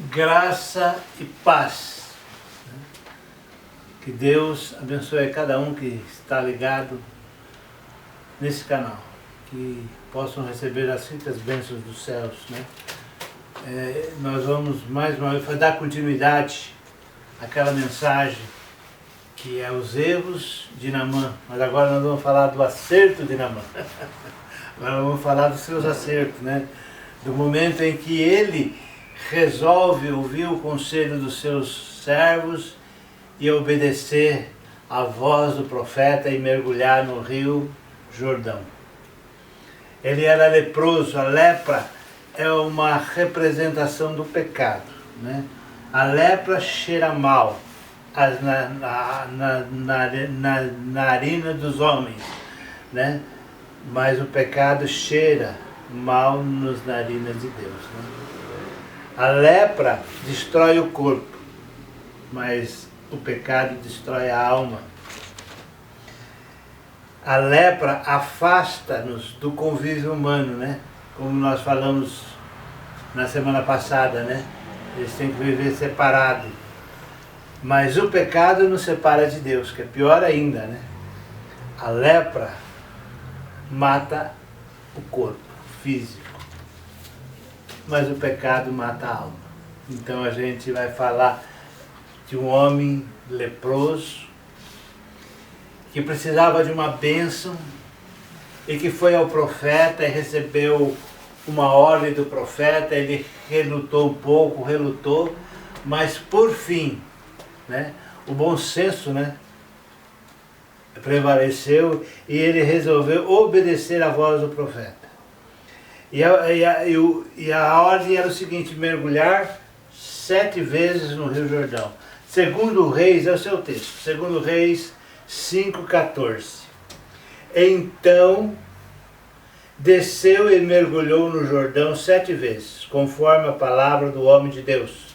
Graça e paz. Que Deus abençoe cada um que está ligado nesse canal. Que possam receber as ricas bênçãos dos céus, né? Nós vamos mais uma vez dar continuidade àquela mensagem que é os erros de Naamã. Mas agora nós vamos falar do acerto de Naamã. Agora vamos falar dos seus acertos, né? Do momento em que ele resolve ouvir o conselho dos seus servos e obedecer à voz do profeta e mergulhar no rio Jordão. Ele era leproso. A lepra é uma representação do pecado, né? A lepra cheira mal na narina dos homens, né? Mas o pecado cheira mal nos narinas de Deus, né? A lepra destrói o corpo, mas o pecado destrói a alma. A lepra afasta-nos do convívio humano, né? Como nós falamos na semana passada, né? Eles têm que viver separado. Mas o pecado nos separa de Deus, que é pior ainda, né? A lepra mata o corpo físico, mas o pecado mata a alma. Então a gente vai falar de um homem leproso que precisava de uma bênção e que foi ao profeta e recebeu uma ordem do profeta. Ele relutou um pouco, mas por fim, né, o bom senso, né, prevaleceu e ele resolveu obedecer à voz do profeta. E a ordem era o seguinte: mergulhar 7 vezes no Rio Jordão. Segundo Reis, é o seu texto, segundo Reis 5,14. Então desceu e mergulhou no Jordão 7 vezes, conforme a palavra do homem de Deus.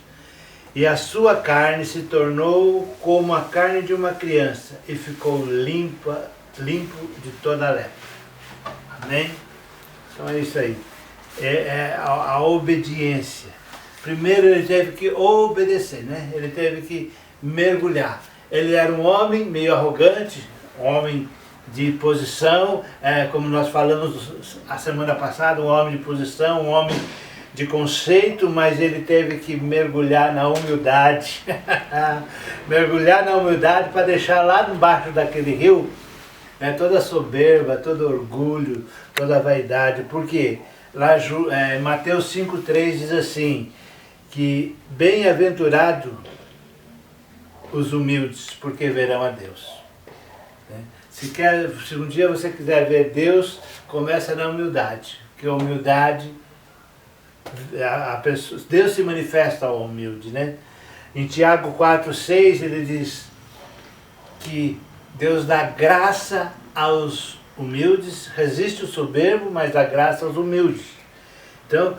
E a sua carne se tornou como a carne de uma criança, e ficou limpo de toda a lepra. Amém? Então é isso aí. É a obediência. Primeiro ele teve que obedecer, né? Ele teve que mergulhar. Ele era um homem meio arrogante, um homem de posição, como nós falamos a semana passada, um homem de posição, um homem de conceito, mas ele teve que mergulhar na humildade. Mergulhar na humildade para deixar lá embaixo daquele rio, né, toda a soberba, todo orgulho, toda a vaidade. Por quê? Lá Mateus 5,3 diz assim, que bem-aventurado os humildes, porque verão a Deus. Se um dia você quiser ver Deus, começa na humildade, porque a humildade, Deus se manifesta ao humilde, né? Em Tiago 4,6 ele diz que Deus dá graça aos humildes, resiste o soberbo, mas dá graça aos humildes. Então,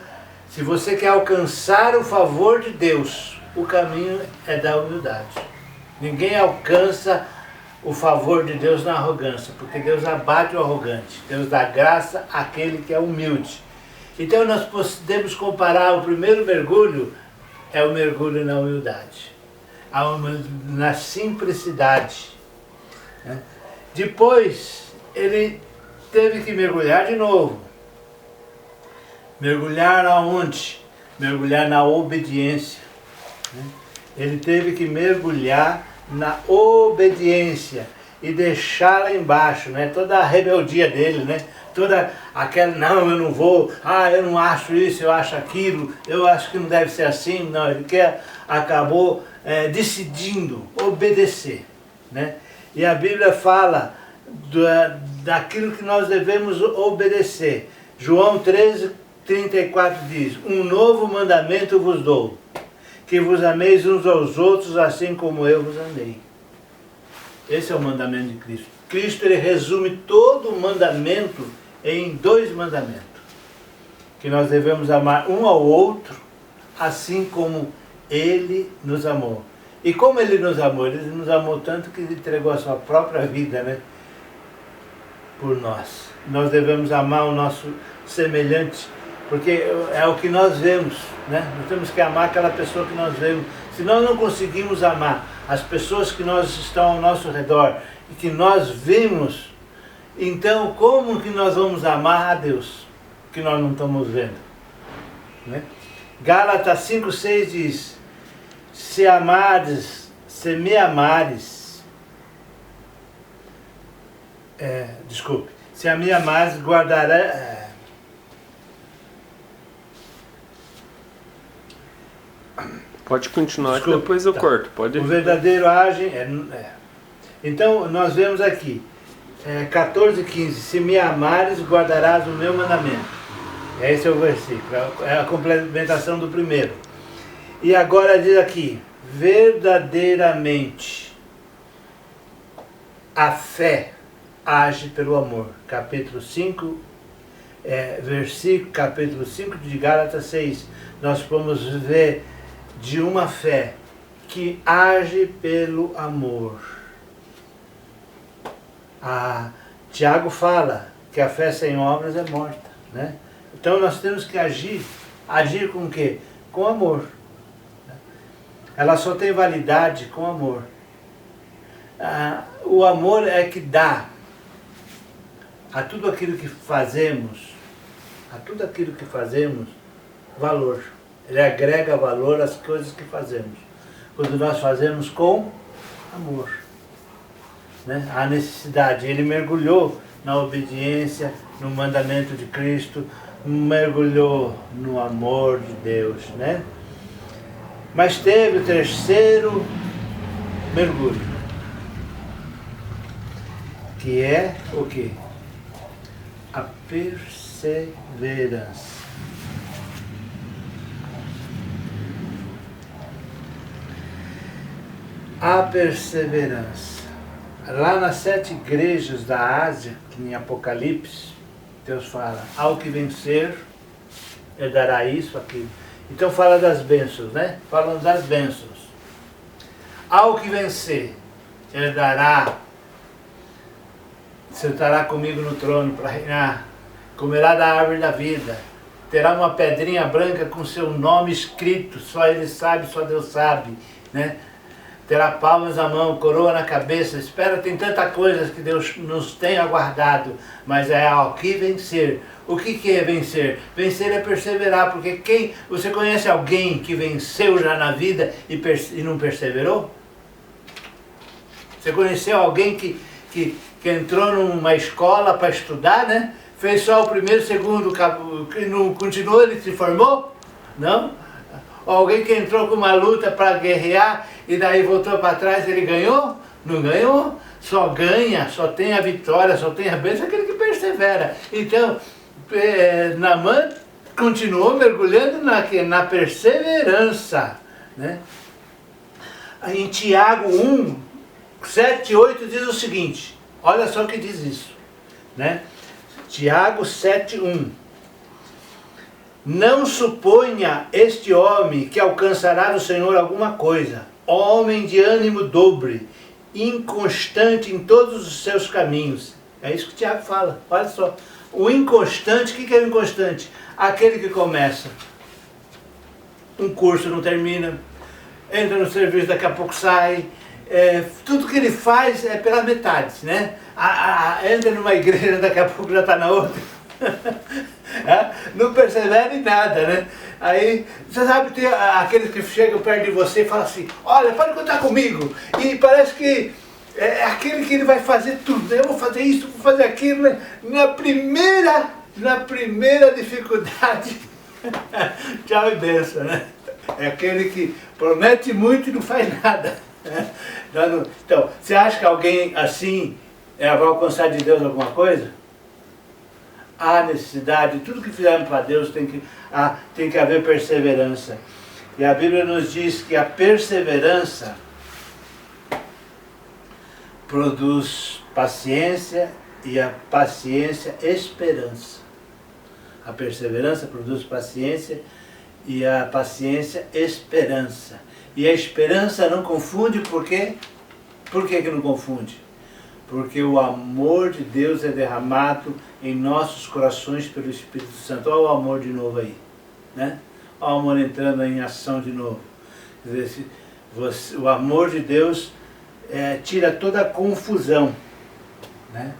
se você quer alcançar o favor de Deus, o caminho é da humildade. Ninguém alcança o favor de Deus na arrogância, porque Deus abate o arrogante. Deus dá graça àquele que é humilde. Então nós podemos comparar o primeiro mergulho, é o mergulho na humildade, na simplicidade, né? Depois ele teve que mergulhar de novo. Mergulhar aonde? Mergulhar na obediência, né? Ele teve que mergulhar na obediência e deixar lá embaixo, né, toda a rebeldia dele, né, toda aquela, não, eu não vou, eu não acho isso, eu acho aquilo, eu acho que não deve ser assim. Não, ele acabou decidindo obedecer, né? E a Bíblia fala daquilo que nós devemos obedecer. João 13:34 diz, um novo mandamento vos dou, que vos ameis uns aos outros, assim como eu vos amei. Esse é o mandamento de Cristo. Cristo, ele resume todo o mandamento em 2 mandamentos. Que nós devemos amar um ao outro, assim como ele nos amou. E como ele nos amou? Ele nos amou tanto que ele entregou a sua própria vida, né, por nós. Nós devemos amar o nosso semelhante Porque é o que nós vemos, né? Nós temos que amar aquela pessoa que nós vemos. Se nós não conseguimos amar as pessoas que nós estão ao nosso redor e que nós vemos, então como que nós vamos amar a Deus que nós não estamos vendo? Né? Gálatas 5,6 diz: se me amares, se a me amares, guardará. Pode continuar, que depois eu corto. Pode. O verdadeiro agem. Então, nós vemos aqui, 14,15: se me amares, guardarás o meu mandamento. Esse é o versículo, é a complementação do primeiro. E agora diz aqui: verdadeiramente a fé age pelo amor. Capítulo 5, capítulo 5 de Gálatas 6. Nós vamos ver de uma fé que age pelo amor. Tiago fala que a fé sem obras é morta, né? Então nós temos que agir com o quê? Com amor. Ela só tem validade com amor. O amor é que dá a tudo aquilo que fazemos, valor. Ele agrega valor às coisas que fazemos. Quando nós fazemos com amor, né? A necessidade. Ele mergulhou na obediência, no mandamento de Cristo, mergulhou no amor de Deus, né? Mas teve o terceiro mergulho, que é o quê? A perseverança. A perseverança. Lá nas 7 igrejas da Ásia, em Apocalipse, Deus fala: ao que vencer, ele dará isso, aquilo. Então fala das bênçãos, né? Falam das bênçãos. Ao que vencer, ele dará, sentará comigo no trono para reinar, comerá da árvore da vida, terá uma pedrinha branca com seu nome escrito, só ele sabe, só Deus sabe, né? Terá palmas na mão, coroa na cabeça. Espera, tem tanta coisa que Deus nos tem aguardado, mas é ao que vencer. O que é vencer? Vencer é perseverar, porque você conhece alguém que venceu já na vida e não perseverou? Você conheceu alguém que entrou numa escola para estudar, né? Fez só o primeiro, segundo, que não continuou, ele se formou? Não? Alguém que entrou com uma luta para guerrear e daí voltou para trás, ele ganhou? Não ganhou? Só ganha, só tem a vitória, só tem a bênção aquele que persevera. Então, Naamã continuou mergulhando na perseverança, né? Em Tiago 1, 7, 8 diz o seguinte, olha só o que diz isso, né? Tiago 7, 1. Não suponha este homem que alcançará do Senhor alguma coisa, homem de ânimo dobre, inconstante em todos os seus caminhos. É isso que o Tiago fala, olha só. O inconstante, o que é o inconstante? Aquele que começa um curso, não termina, entra no serviço, daqui a pouco sai, tudo que ele faz é pela metade, né? Entra numa igreja, daqui a pouco já está na outra. Não persevera em nada, né? Aí, você sabe, tem aqueles que chegam perto de você e falam assim: olha, pode contar comigo. E parece que é aquele que ele vai fazer tudo, né? Eu vou fazer isso, vou fazer aquilo, né? Na primeira dificuldade, tchau e benção, né? É aquele que promete muito e não faz nada. Então, você acha que alguém assim vai alcançar de Deus alguma coisa? Há necessidade, tudo que fizermos para Deus tem que haver perseverança. E a Bíblia nos diz que a perseverança produz paciência e a paciência esperança. A perseverança produz paciência e a paciência esperança. E a esperança não confunde, por quê? Por que não confunde? Porque o amor de Deus é derramado em nossos corações pelo Espírito Santo. Olha o amor de novo aí, né? Olha o amor entrando em ação de novo. Quer dizer, o amor de Deus tira toda a confusão, né?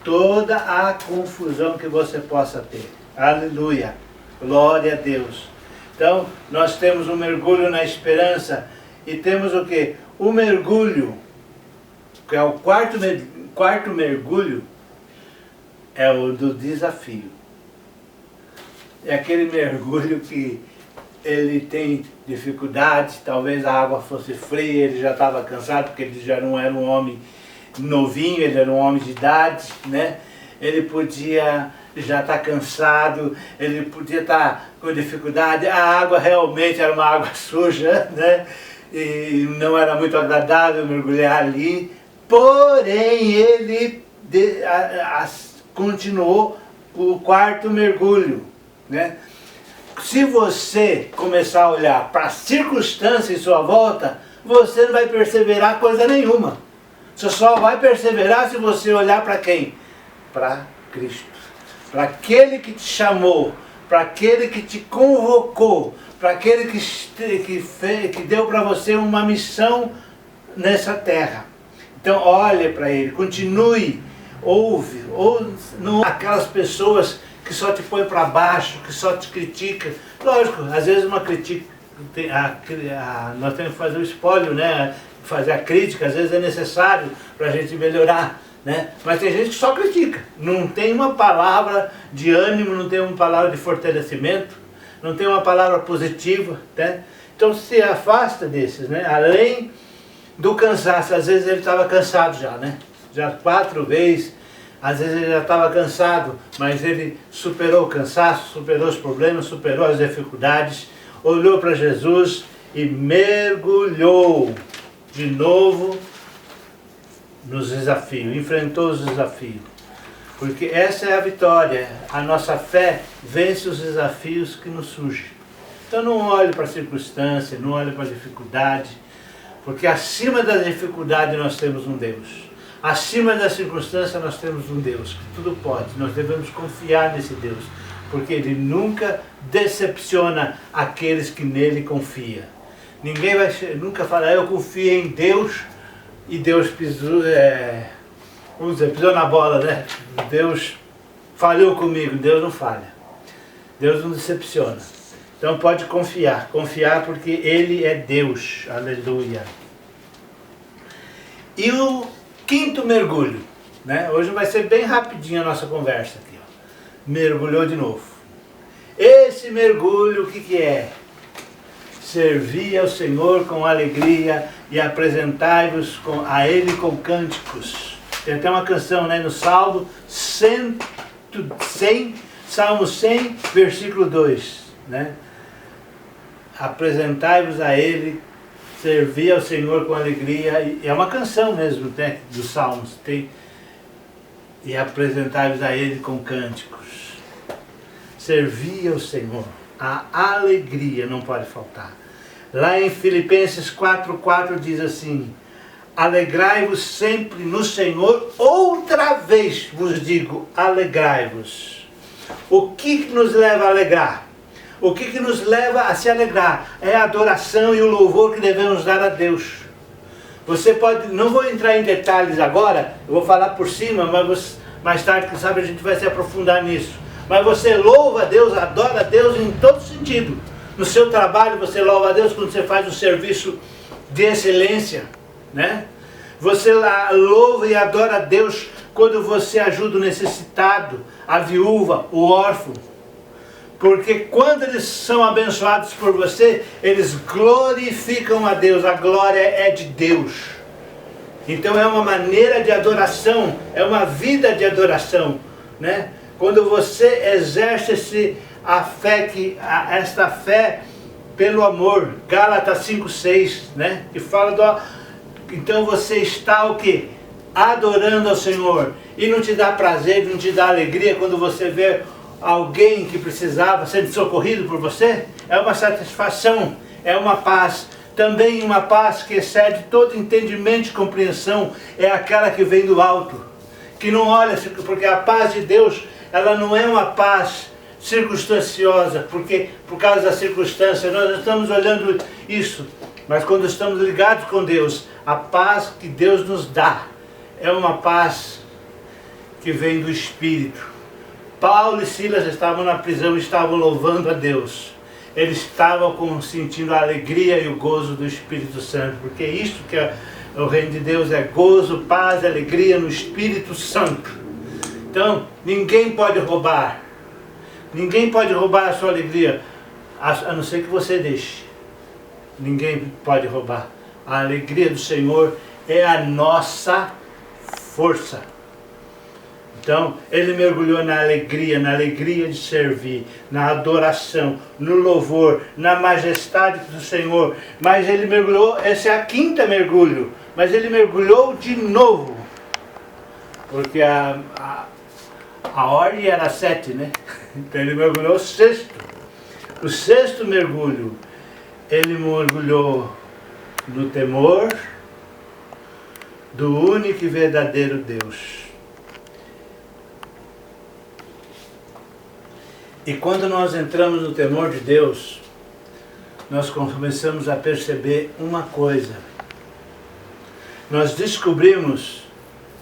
Toda a confusão que você possa ter. Aleluia! Glória a Deus! Então, nós temos um mergulho na esperança e temos o quê? O mergulho, que é o quarto mergulho, é o do desafio. É aquele mergulho que ele tem dificuldades, talvez a água fosse fria, ele já estava cansado, porque ele já não era um homem novinho, ele era um homem de idade, né? Ele podia já estar cansado, ele podia estar com dificuldade, a água realmente era uma água suja, né? E não era muito agradável mergulhar ali, porém ele continuou o quarto mergulho, né? Se você começar a olhar para as circunstâncias em sua volta, você não vai perseverar coisa nenhuma. Você só vai perseverar se você olhar para quem? Para Cristo. Para aquele que te chamou, para aquele que te convocou, para aquele que deu para você uma missão nessa terra. Então olhe para ele, continue, ouve, não aquelas pessoas que só te põem para baixo, que só te criticam. Lógico, às vezes uma crítica, nós temos que fazer o espólio, né? Fazer a crítica, às vezes é necessário para a gente melhorar, né? Mas tem gente que só critica, não tem uma palavra de ânimo, não tem uma palavra de fortalecimento, não tem uma palavra positiva, né? Então se afasta desses, né? Além do cansaço, às vezes ele estava cansado já, né? Já 4 vezes, às vezes ele já estava cansado, mas ele superou o cansaço, superou os problemas, superou as dificuldades, olhou para Jesus e mergulhou de novo nos desafios, enfrentou os desafios. Porque essa é a vitória, a nossa fé vence os desafios que nos surgem. Então não olhe para a circunstância, não olhe para a dificuldade, porque acima da dificuldade nós temos um Deus. Acima da circunstância nós temos um Deus que tudo pode. Nós devemos confiar nesse Deus, porque Ele nunca decepciona aqueles que nele confiam. Ninguém vai nunca falar, eu confio em Deus, e Deus pisou, pisou na bola, né? Deus falhou comigo. Deus não falha. Deus não decepciona. Então pode confiar porque Ele é Deus. Aleluia. E o quinto mergulho, né? Hoje vai ser bem rapidinho a nossa conversa aqui, ó. Mergulhou de novo. Esse mergulho, o que é? Servi ao Senhor com alegria e apresentai-vos a Ele com cânticos. Tem até uma canção, né, no Salmo 100, Salmo 100, versículo 2, né? Apresentai-vos a Ele, servi ao Senhor com alegria, e é uma canção mesmo, né, dos Salmos, e apresentai-vos a Ele com cânticos. Servi ao Senhor, a alegria não pode faltar. Lá em Filipenses 4:4 diz assim: alegrai-vos sempre no Senhor, outra vez vos digo, alegrai-vos. O que nos leva a alegrar? O que nos leva a se alegrar? É a adoração e o louvor que devemos dar a Deus. Você pode, não vou entrar em detalhes agora, eu vou falar por cima, mas mais tarde, quem sabe, a gente vai se aprofundar nisso. Mas você louva a Deus, adora a Deus em todo sentido. No seu trabalho você louva a Deus quando você faz um serviço de excelência, né? Você louva e adora a Deus quando você ajuda o necessitado, a viúva, o órfão. Porque quando eles são abençoados por você, eles glorificam a Deus, a glória é de Deus. Então é uma maneira de adoração, é uma vida de adoração, né? Quando você exerce esta fé pelo amor, Gálatas 5:6, né? Que fala então você está o quê? Adorando ao Senhor. E não te dá prazer, não te dá alegria quando você vê alguém que precisava sendo socorrido por você? É uma satisfação, é uma paz. Também uma paz que excede todo entendimento e compreensão, é aquela que vem do alto. Que não olha, porque a paz de Deus, ela não é uma paz circunstanciosa, porque por causa da circunstância nós estamos olhando isso, mas quando estamos ligados com Deus, a paz que Deus nos dá é uma paz que vem do Espírito. Paulo e Silas estavam na prisão e estavam louvando a Deus. Eles estavam sentindo a alegria e o gozo do Espírito Santo, porque é isso que o reino de Deus é: gozo, paz, alegria no Espírito Santo. Então, ninguém pode roubar. Ninguém pode roubar a sua alegria, a não ser que você deixe. Ninguém pode roubar. A alegria do Senhor é a nossa força. Então, ele mergulhou na alegria de servir, na adoração, no louvor, na majestade do Senhor. Mas ele mergulhou, essa é a quinta mergulho, mas ele mergulhou de novo. Porque a ordem era 7, né? Então ele mergulhou o sexto. O sexto mergulho, ele mergulhou no temor do único e verdadeiro Deus. E quando nós entramos no temor de Deus, nós começamos a perceber uma coisa. Nós descobrimos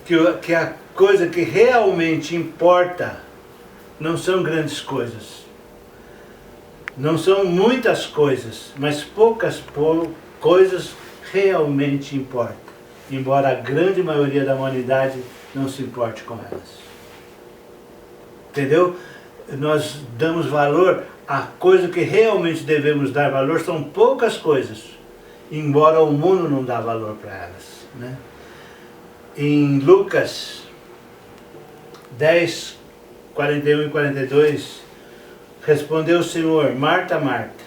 que a coisa que realmente importa não são grandes coisas. Não são muitas coisas, mas poucas coisas realmente importam. Embora a grande maioria da humanidade não se importe com elas. Entendeu? Nós damos valor a coisa que realmente devemos dar valor, são poucas coisas, embora o mundo não dá valor para elas, né? Em Lucas 10, 41 e 42, respondeu o Senhor: Marta, Marta,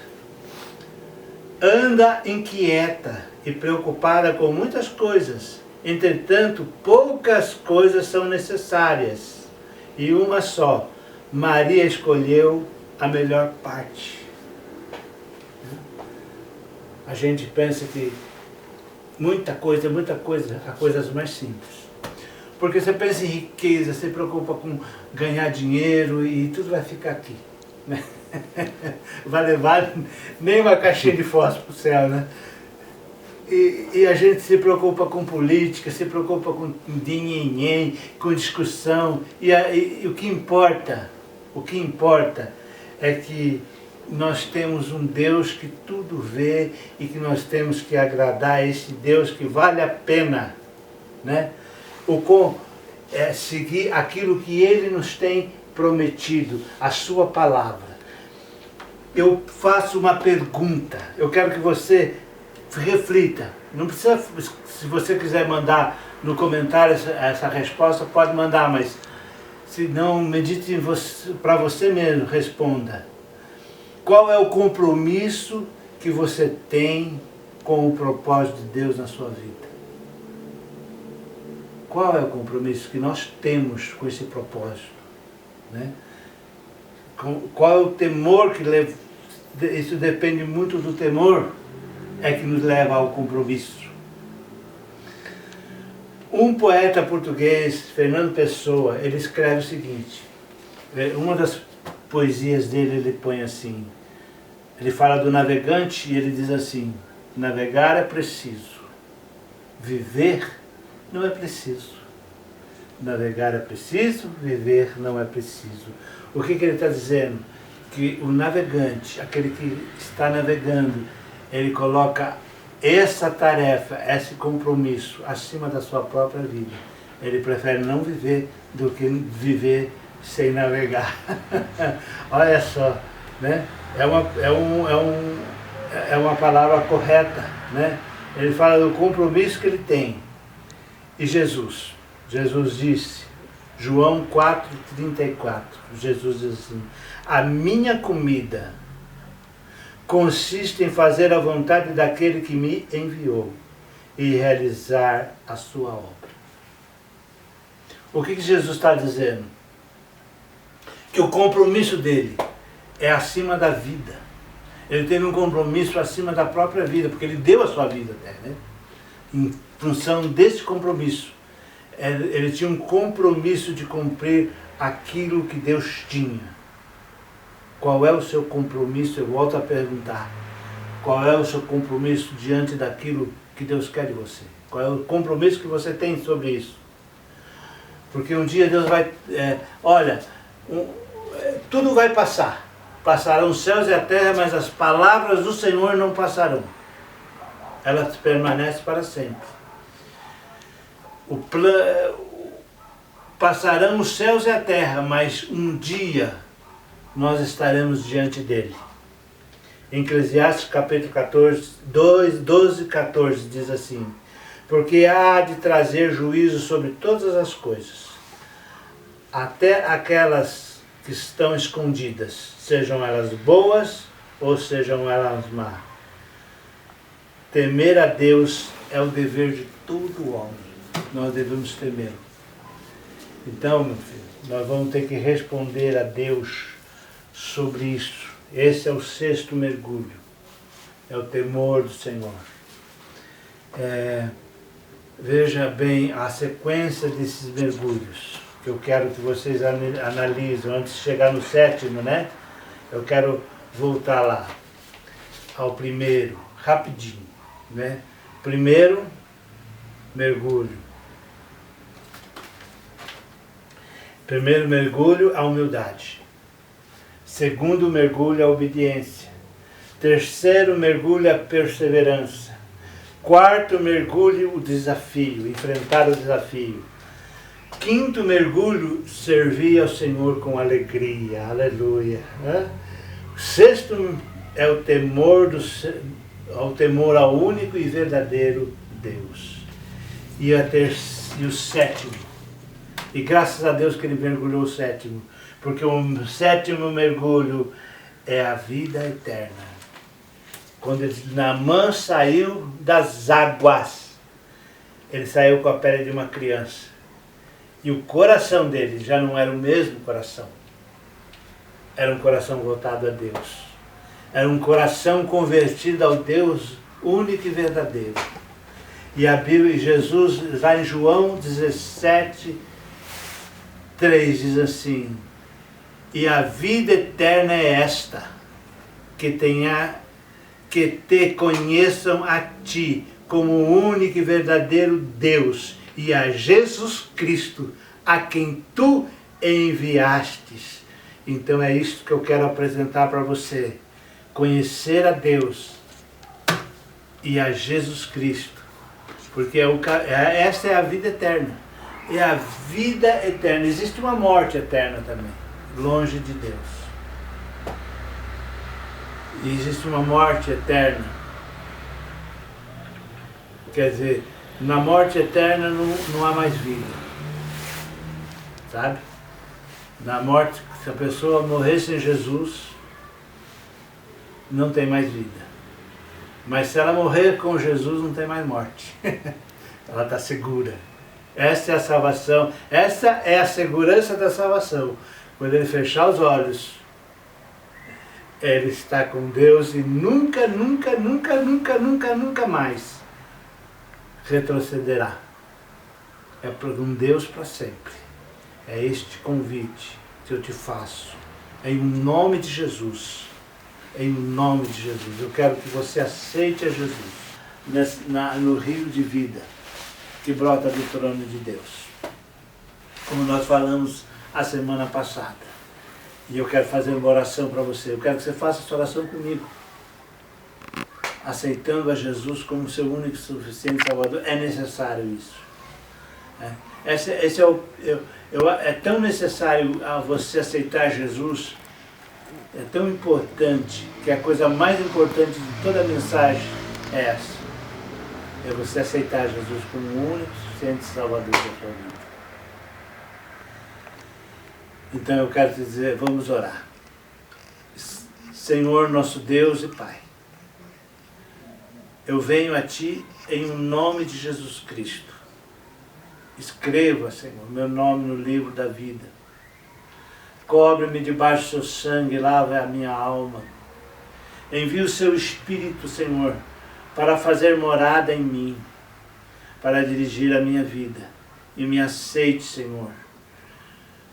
anda inquieta e preocupada com muitas coisas, entretanto poucas coisas são necessárias, e uma só. Maria escolheu a melhor parte. A gente pensa que muita coisa, há coisas mais simples. Porque você pensa em riqueza, você se preocupa com ganhar dinheiro e tudo vai ficar aqui. Né? Vai levar nem uma caixinha de fósforo para o céu, né? E a gente se preocupa com política, se preocupa com dinheiro, com discussão. E o que importa é que nós temos um Deus que tudo vê e que nós temos que agradar a esse Deus que vale a pena, né? Seguir aquilo que Ele nos tem prometido, a sua palavra. Eu faço uma pergunta, eu quero que você reflita. Não precisa, se você quiser mandar no comentário essa resposta, pode mandar, mas se não, medite para você mesmo, responda. Qual é o compromisso que você tem com o propósito de Deus na sua vida? Qual é o compromisso que nós temos com esse propósito? Né? Qual é o temor que leva? Isso depende muito do temor, é que nos leva ao compromisso. Um poeta português, Fernando Pessoa, ele escreve o seguinte, uma das poesias dele ele põe assim, ele fala do navegante e ele diz assim: navegar é preciso, viver não é preciso. Navegar é preciso, viver não é preciso. O que ele está dizendo? Que o navegante, aquele que está navegando, ele coloca essa tarefa, esse compromisso acima da sua própria vida. Ele prefere não viver do que viver sem navegar. Olha só, né? É uma palavra correta, né? Ele fala do compromisso que ele tem. E Jesus disse, João 4,34, Jesus diz assim: a minha comida consiste em fazer a vontade daquele que me enviou e realizar a sua obra. O que Jesus está dizendo? Que o compromisso dele é acima da vida. Ele teve um compromisso acima da própria vida, porque ele deu a sua vida até, né? Em função desse compromisso. Ele tinha um compromisso de cumprir aquilo que Deus tinha. Qual é o seu compromisso? Eu volto a perguntar. Qual é o seu compromisso diante daquilo que Deus quer de você? Qual é o compromisso que você tem sobre isso? Porque um dia Deus vai... tudo vai passar. Passarão os céus e a terra, mas as palavras do Senhor não passarão. Elas permanecem para sempre. Passarão os céus e a terra, mas um dia nós estaremos diante dele. Em Eclesiastes capítulo 14, 12, 14 diz assim: porque há de trazer juízo sobre todas as coisas, até aquelas que estão escondidas, sejam elas boas ou sejam elas más. Temer a Deus é o dever de todo homem. Nós devemos temê-lo. Então, meu filho, nós vamos ter que responder a Deus sobre isso. Esse é o 6º mergulho. É o temor do Senhor. Veja bem a sequência desses mergulhos, que eu quero que vocês analisem antes de chegar no 7º, né? Eu quero voltar lá ao primeiro, rapidinho, né? Primeiro mergulho. Primeiro mergulho, a humildade. Segundo mergulho, a obediência. Terceiro mergulho, a perseverança. Quarto mergulho, o desafio, enfrentar o desafio. Quinto mergulho, servir ao Senhor com alegria, aleluia. O 6º é o temor, ao único e verdadeiro Deus. E o 7º, e graças a Deus que ele mergulhou o 7º, porque o 7º mergulho é a vida eterna. Quando Naamã saiu das águas, ele saiu com a pele de uma criança. E o coração dele já não era o mesmo coração. Era um coração voltado a Deus. Era um coração convertido ao Deus único e verdadeiro. E a Bíblia, Jesus, lá em João 17, 3, diz assim: e a vida eterna é esta, que te conheçam a ti, como o único e verdadeiro Deus, e a Jesus Cristo, a quem tu enviastes. Então é isso que eu quero apresentar para você. Conhecer a Deus e a Jesus Cristo. Porque esta é a vida eterna. É a vida eterna. Existe uma morte eterna também, longe de Deus. E existe uma morte eterna. Quer dizer, na morte eterna não há mais vida. Sabe? Na morte, se a pessoa morrer sem Jesus, não tem mais vida. Mas se ela morrer com Jesus, não tem mais morte. Ela está segura. Essa é a salvação. Essa é a segurança da salvação. Quando ele fechar os olhos, ele está com Deus e nunca, nunca, nunca, nunca, nunca, nunca mais retrocederá. É para um Deus para sempre. É este convite que eu te faço. Em nome de Jesus. Em nome de Jesus. Eu quero que você aceite a Jesus no rio de vida que brota do trono de Deus. Como nós falamos a semana passada. E eu quero fazer uma oração para você. Eu quero que você faça essa oração comigo. Aceitando a Jesus como seu único e suficiente Salvador. É necessário isso. É tão necessário a você aceitar Jesus. É tão importante que a coisa mais importante de toda a mensagem é essa. É você aceitar Jesus como o único e suficiente Salvador da sua vida. Então eu quero te dizer, vamos orar. Senhor, nosso Deus e Pai, eu venho a Ti em nome de Jesus Cristo. Escreva, Senhor, meu nome no livro da vida. Cobre-me debaixo do seu sangue, lava a minha alma. Envie o seu Espírito, Senhor, para fazer morada em mim, para dirigir a minha vida. E me aceite, Senhor,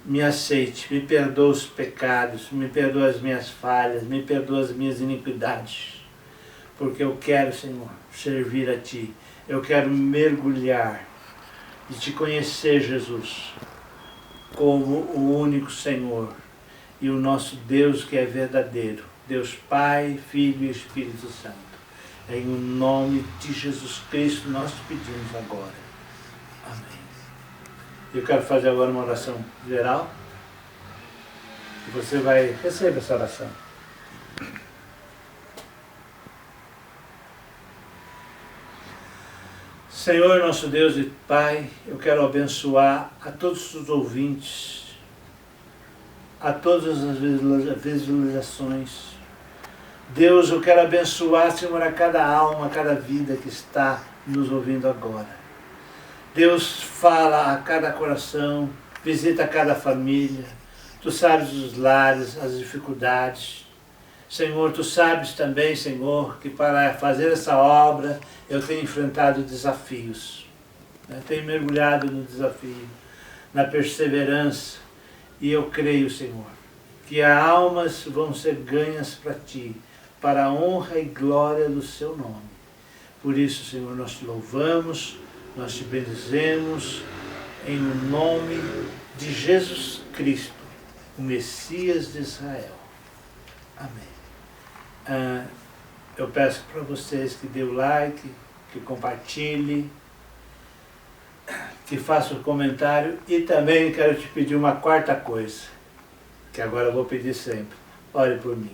me aceite, me perdoa os pecados, me perdoa as minhas falhas, me perdoa as minhas iniquidades, porque eu quero, Senhor, servir a Ti, eu quero mergulhar e Te conhecer, Jesus, como o único Senhor e o nosso Deus que é verdadeiro, Deus Pai, Filho e Espírito Santo. Em nome de Jesus Cristo nós te pedimos agora. Amém. Eu quero fazer agora uma oração geral. E você vai receber essa oração. Senhor, nosso Deus e Pai, eu quero abençoar a todos os ouvintes, a todas as visualizações. Deus, eu quero abençoar, Senhor, a cada alma, a cada vida que está nos ouvindo agora. Deus, fala a cada coração, visita cada família. Tu sabes os lares, as dificuldades. Senhor, Tu sabes também, Senhor, que para fazer essa obra eu tenho enfrentado desafios. Eu tenho mergulhado no desafio, na perseverança. E eu creio, Senhor, que as almas vão ser ganhas para Ti, para a honra e glória do Seu nome. Por isso, Senhor, nós Te louvamos, nós Te bendizemos, em nome de Jesus Cristo, o Messias de Israel. Amém. Eu peço para vocês que dê o like, que compartilhe, que faça o comentário, e também quero te pedir uma quarta coisa, que agora eu vou pedir sempre. Ore por mim.